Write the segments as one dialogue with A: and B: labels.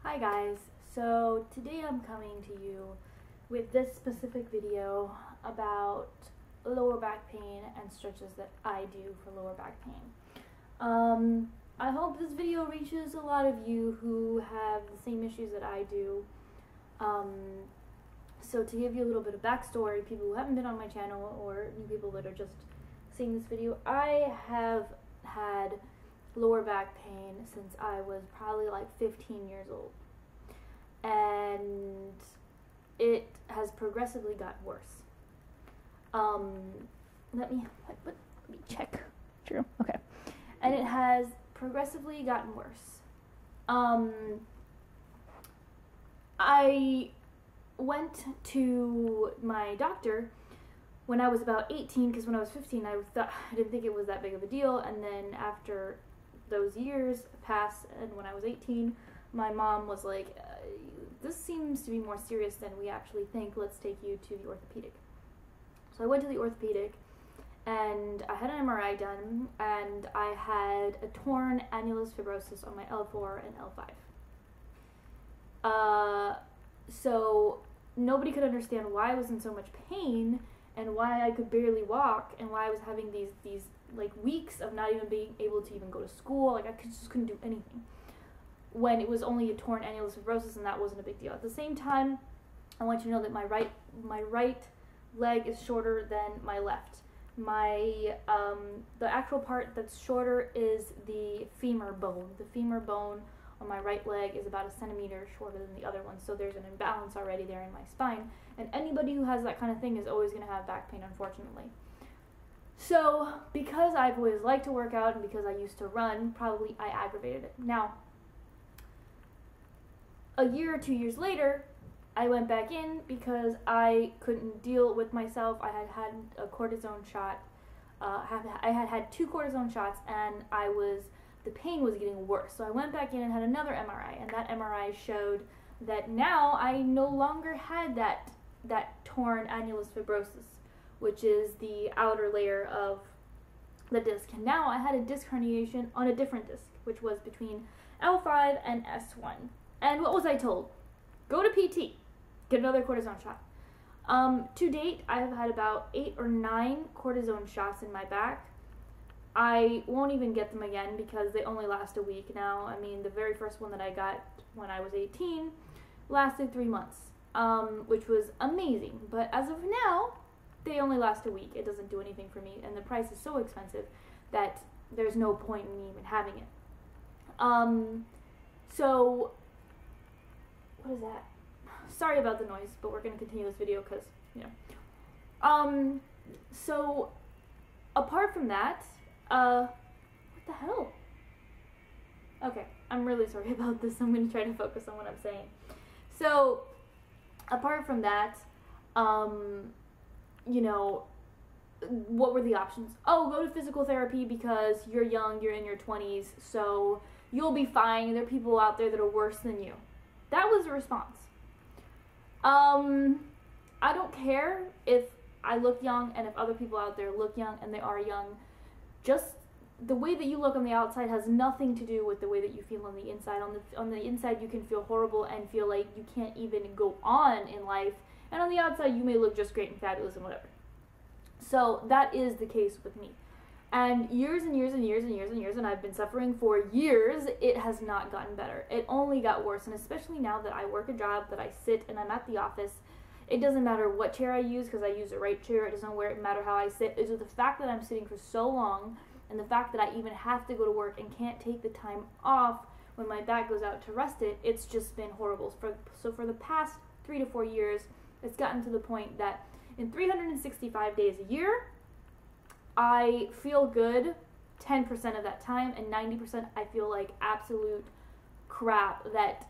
A: Hi guys, so today I'm coming to you with this specific video about lower back pain and stretches that I do for lower back pain. I hope this video reaches a lot of you who have the same issues that I do. So to give you a little bit of backstory, people who haven't been on my channel or new people that are just seeing this video, I have had lower back pain since I was probably like 15 years old, and it has progressively got worse. Let me check. True. Okay. And it has progressively gotten worse. I went to my doctor when I was about 18, because when I was 15 I didn't think it was that big of a deal, and then after those years passed and when I was 18, my mom was like, this seems to be more serious than we actually think, let's take you to the orthopedic. So I went to the orthopedic and I had an MRI done, and I had a torn annulus fibrosus on my L4 and L5. So nobody could understand why I was in so much pain and why I could barely walk and why I was having these like weeks of not even being able to even go to school. Like I just couldn't do anything when it was only a torn annulus fibrosis, and that wasn't a big deal. At the same time, I want you to know that my right leg is shorter than my left. My the actual part that's shorter is the femur bone. The femur bone on my right leg is about 1 centimeter shorter than the other one, so there's an imbalance already there in my spine, and anybody who has that kind of thing is always going to have back pain, unfortunately. So because I've always liked to work out and because I used to run, probably I aggravated it. Now, a year or 2 years later, I went back in because I couldn't deal with myself. I had had a cortisone shot. I had had 2 cortisone shots, and the pain was getting worse. So I went back in and had another MRI, and that MRI showed that now I no longer had that torn annulus fibrosis, which is the outer layer of the disc. And now I had a disc herniation on a different disc, which was between L5 and S1. And what was I told? Go to PT, get another cortisone shot. To date, I have had about 8 or 9 cortisone shots in my back. I won't even get them again because they only last a week now. I mean, the very first one that I got when I was 18 lasted 3 months, which was amazing. But as of now, they only last a week. It doesn't do anything for me, and the price is so expensive that there's no point in me even having it. So, what is that? Sorry about the noise, but we're going to continue this video because, you know. So, apart from that, what the hell? Okay, I'm really sorry about this. I'm going to try to focus on what I'm saying. So, apart from that, you know, what were the options? Oh, go to physical therapy because you're young, you're in your 20s, so you'll be fine. There are people out there that are worse than you. That was the response. I don't care if I look young and if other people out there look young and they are young. Just the way that you look on the outside has nothing to do with the way that you feel on the inside. On the inside, you can feel horrible and feel like you can't even go on in life. And on the outside, you may look just great and fabulous and whatever. So that is the case with me. And years and years and years and years and years, and I've been suffering for years, it has not gotten better. It only got worse. And especially now that I work a job, that I sit and I'm at the office, it doesn't matter what chair I use because I use the right chair. It doesn't matter how I sit. It's just the fact that I'm sitting for so long, and the fact that I even have to go to work and can't take the time off when my back goes out to rest it, it's just been horrible. So for the past 3 to 4 years, it's gotten to the point that in 365 days a year, I feel good 10% of that time, and 90% I feel like absolute crap that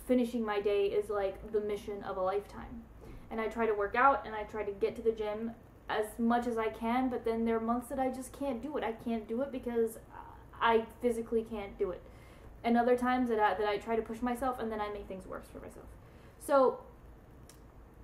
A: finishing my day is like the mission of a lifetime. And I try to work out and I try to get to the gym as much as I can, but then there are months that I just can't do it. I can't do it because I physically can't do it. And other times that I try to push myself and then I make things worse for myself. So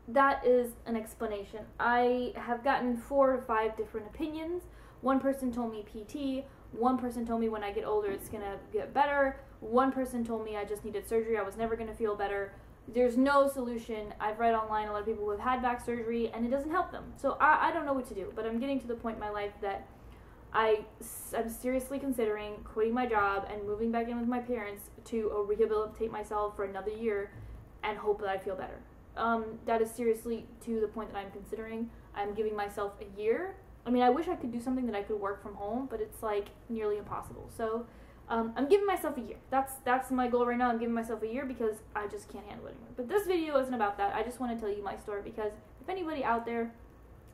A: that is an explanation. I have gotten 4 to 5 different opinions. One person told me PT, One person told me when I get older it's going to get better. One person told me I just needed surgery. I was never going to feel better. There's no solution. I've read online a lot of people who have had back surgery and it doesn't help them. So I don't know what to do, but I'm getting to the point in my life that I'm seriously considering quitting my job and moving back in with my parents to rehabilitate myself for another year and hope that I feel better. That is seriously to the point that I'm considering. I'm giving myself a year. I mean, I wish I could do something that I could work from home, but it's like nearly impossible. So I'm giving myself a year. That's my goal right now. I'm giving myself a year because I just can't handle it anymore. But this video isn't about that. I just want to tell you my story because if anybody out there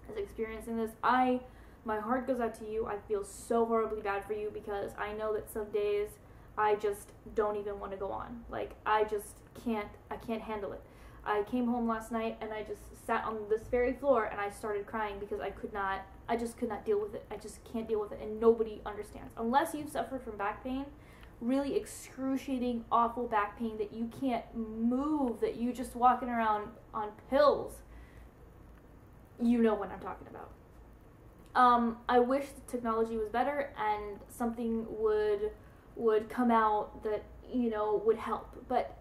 A: is experiencing this, my heart goes out to you. I feel so horribly bad for you because I know that some days I just don't even want to go on. Like, I can't handle it. I came home last night and I just sat on this very floor and I started crying because I just could not deal with it. I just can't deal with it, and nobody understands. Unless you've suffered from back pain, really excruciating, awful back pain that you can't move, that you just walking around on pills, you know what I'm talking about. I wish the technology was better and something would come out that, you know, would help. But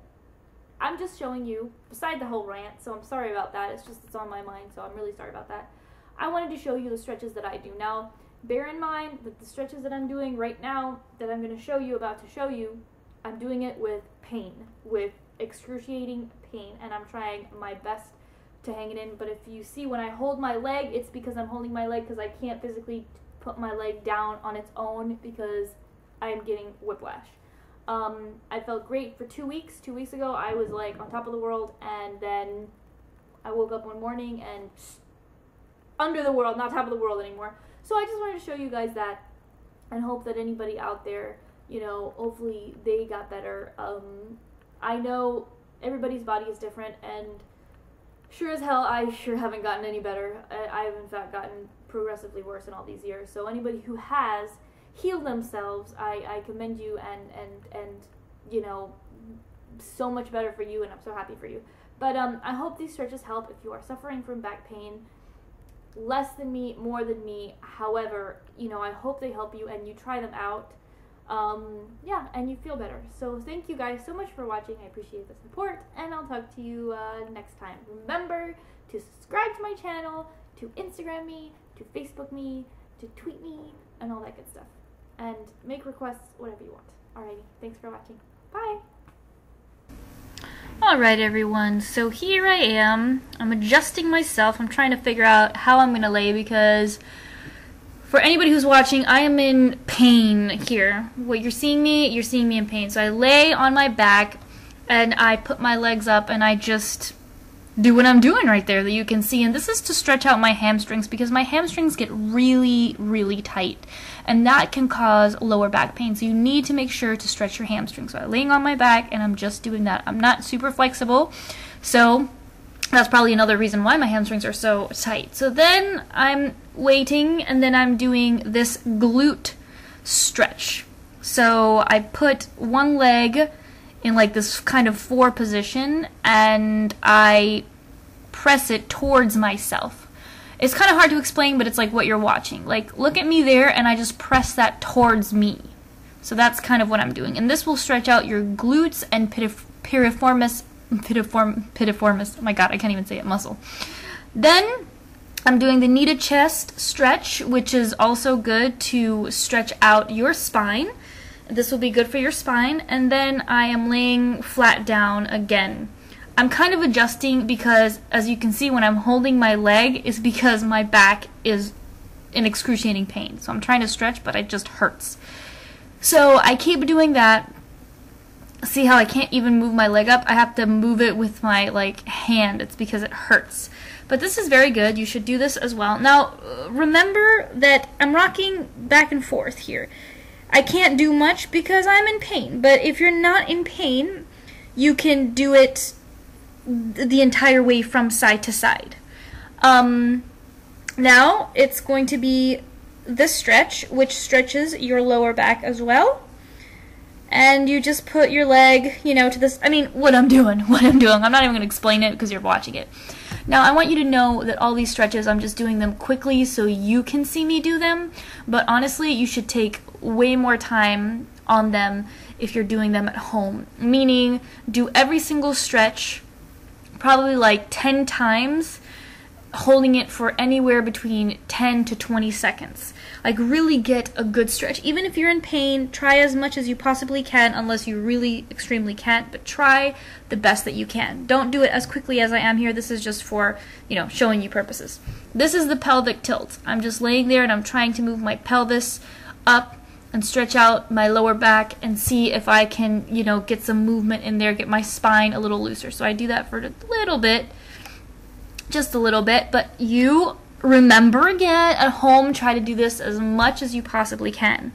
A: I'm just showing you, beside the whole rant, so I'm sorry about that. It's on my mind, so I'm really sorry about that. I wanted to show you the stretches that I do. Now, bear in mind that the stretches that I'm doing right now, that I'm going to show you, I'm doing it with pain, with excruciating pain, and I'm trying my best to hang it in. But if you see when I hold my leg, it's because I'm holding my leg because I can't physically put my leg down on its own because I'm getting whiplash. I felt great for 2 weeks. 2 weeks ago, I was like on top of the world, and then I woke up one morning and under the world, not top of the world anymore. So I just wanted to show you guys that and hope that anybody out there, you know, hopefully they got better. I know everybody's body is different, and sure as hell, I sure haven't gotten any better. I've in fact gotten progressively worse in all these years. So anybody who has healed themselves, I commend you, and you know, so much better for you, and I'm so happy for you. But I hope these stretches help if you are suffering from back pain. Less than me, more than me. However, you know, I hope they help you and you try them out. Yeah, and you feel better. So thank you guys so much for watching. I appreciate the support, and I'll talk to you next time. Remember to subscribe to my channel, to Instagram me, to Facebook me, to tweet me, and all that good stuff. And make requests, whatever you want. Alrighty, thanks for watching. Bye!
B: Alright everyone, so here I am. I'm adjusting myself. I'm trying to figure out how I'm going to lay because for anybody who's watching, I am in pain here. What you're seeing me in pain. So I lay on my back and I put my legs up and I just do what I'm doing right there that you can see. And this is to stretch out my hamstrings because my hamstrings get really, really tight. And that can cause lower back pain. So you need to make sure to stretch your hamstrings. So I'm laying on my back and I'm just doing that. I'm not super flexible. So that's probably another reason why my hamstrings are so tight. So then I'm waiting and then I'm doing this glute stretch. So I put one leg in like this kind of 4 position and I press it towards myself. It's kind of hard to explain, but it's like what you're watching. Like, look at me there, and I just press that towards me. So that's kind of what I'm doing. And this will stretch out your glutes and piriformis, oh my god, I can't even say it, muscle. Then I'm doing the knee to chest stretch, which is also good to stretch out your spine. This will be good for your spine. And then I am laying flat down again. I'm kind of adjusting because, as you can see, when I'm holding my leg is because my back is in excruciating pain. So I'm trying to stretch, but it just hurts. So I keep doing that. See how I can't even move my leg up? I have to move it with my hand. It's because it hurts. But this is very good. You should do this as well. Now, remember that I'm rocking back and forth here. I can't do much because I'm in pain. But if you're not in pain, you can do it the entire way from side to side. Now it's going to be this stretch, which stretches your lower back as well. And you just put your leg, you know, to this. I mean, what I'm doing. I'm not even going to explain it because you're watching it. Now, I want you to know that all these stretches, I'm just doing them quickly so you can see me do them. But honestly, you should take way more time on them if you're doing them at home. Meaning, do every single stretch probably like 10 times, holding it for anywhere between 10 to 20 seconds. Like, really get a good stretch. Even if you're in pain, try as much as you possibly can, unless you really extremely can't, but try the best that you can. Don't do it as quickly as I am here. This is just for, showing you purposes. This is the pelvic tilt. I'm just laying there and I'm trying to move my pelvis up and stretch out my lower back and see if I can, get some movement in there, get my spine a little looser. So I do that for a little bit, just a little bit, but you remember again at home, try to do this as much as you possibly can.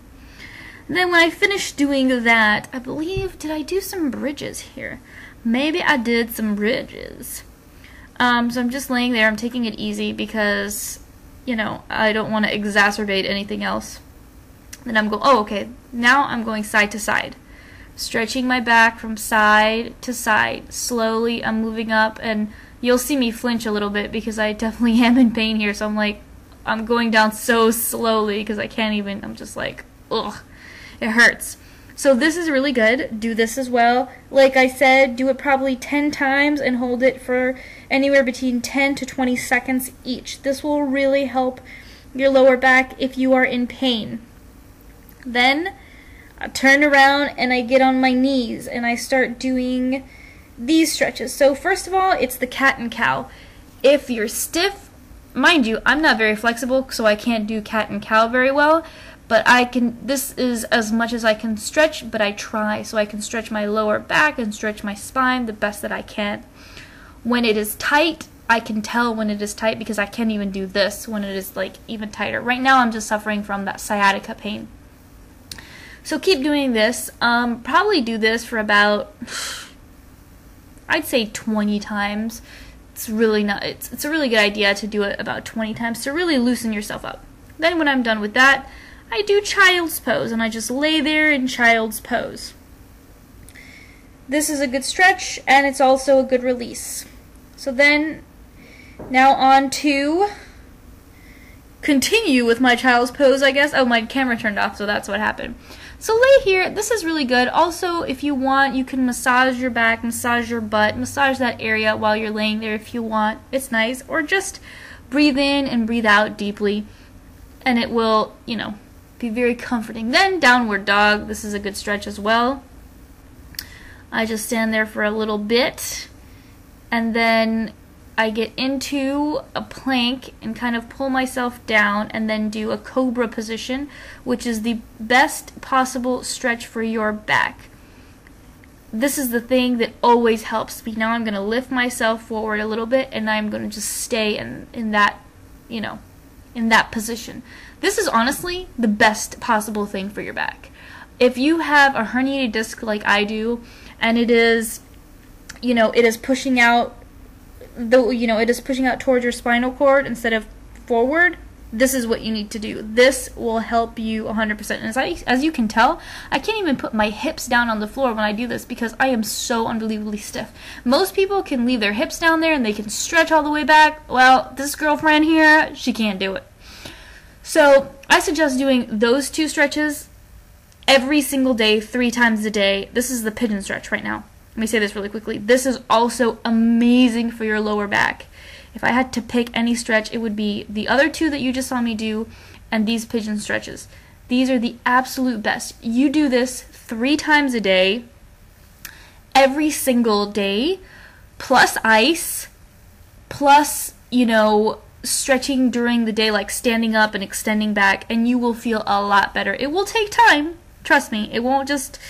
B: And then when I finish doing that, I believe, did I do some bridges here? Maybe I did some bridges. So I'm just laying there, I'm taking it easy because, I don't want to exacerbate anything else. Then I'm going, oh, okay, now I'm going side to side. Stretching my back from side to side. Slowly, I'm moving up, and you'll see me flinch a little bit because I definitely am in pain here, so I'm going down so slowly because I can't even, I'm just like, ugh, it hurts. So this is really good. Do this as well. Like I said, do it probably 10 times and hold it for anywhere between 10 to 20 seconds each. This will really help your lower back if you are in pain. Then I turn around and I get on my knees and I start doing these stretches. So first of all, it's the cat and cow. If you're stiff, mind you, I'm not very flexible, so I can't do cat and cow very well, but I can, this is as much as I can stretch, but I try, so I can stretch my lower back and stretch my spine the best that I can. When it is tight, I can tell when it is tight because I can't even do this when it is like even tighter. Right now I'm just suffering from that sciatica pain. So keep doing this. Probably do this for about, I'd say 20 times. It's really not, it's a really good idea to do it about 20 times to really loosen yourself up. Then when I'm done with that, I do child's pose and I just lay there in child's pose. This is a good stretch and it's also a good release. So then, now on to continue with my child's pose, I guess. Oh, my camera turned off, so that's what happened. So lay here. This is really good. Also, if you want, you can massage your back, massage your butt, massage that area while you're laying there if you want. It's nice. Or just breathe in and breathe out deeply, and it will, be very comforting. Then downward dog. This is a good stretch as well. I just stand there for a little bit, and then I get into a plank and kind of pull myself down and then do a cobra position, which is the best possible stretch for your back. This is the thing that always helps me. Now I'm going to lift myself forward a little bit and I'm going to just stay in that, in that position. This is honestly the best possible thing for your back. If you have a herniated disc like I do, and it is, it is pushing out it is pushing out towards your spinal cord instead of forward, this is what you need to do. This will help you 100%. And as you can tell, I can't even put my hips down on the floor when I do this because I am so unbelievably stiff. Most people can leave their hips down there and they can stretch all the way back. Well, this girlfriend here, she can't do it. So I suggest doing those two stretches every single day, 3 times a day. This is the pigeon stretch right now. Let me say this really quickly. This is also amazing for your lower back. If I had to pick any stretch, it would be the other two that you just saw me do and these pigeon stretches. These are the absolute best. You do this 3 times a day, every single day, plus ice, plus, stretching during the day, like standing up and extending back, and you will feel a lot better. It will take time. Trust me. It won't just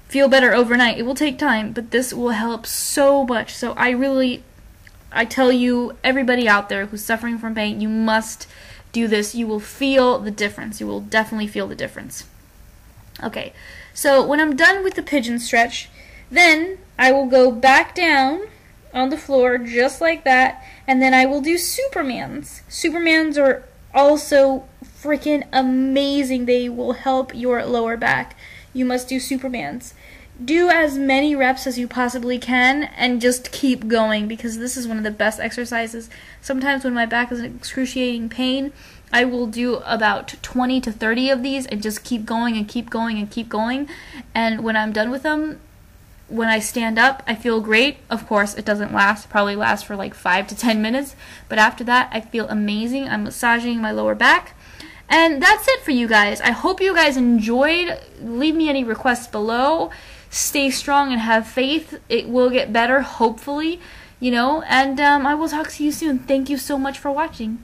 B: feel better overnight. It will take time, but this will help so much. So I tell you, everybody out there who's suffering from pain, you must do this. You will feel the difference. You will definitely feel the difference. Okay, so when I'm done with the pigeon stretch, then I will go back down on the floor just like that, and then I will do Supermans. Supermans are also freaking amazing. They will help your lower back. You must do Supermans. Do as many reps as you possibly can and just keep going because this is one of the best exercises. Sometimes when my back is in excruciating pain, I will do about 20 to 30 of these and just keep going and keep going and keep going. And when I'm done with them, when I stand up, I feel great. Of course, it doesn't last, probably lasts for like 5 to 10 minutes. But after that, I feel amazing. I'm massaging my lower back. And that's it for you guys. I hope you guys enjoyed. Leave me any requests below. Stay strong and have faith. It will get better, hopefully, you know. And I will talk to you soon. Thank you so much for watching.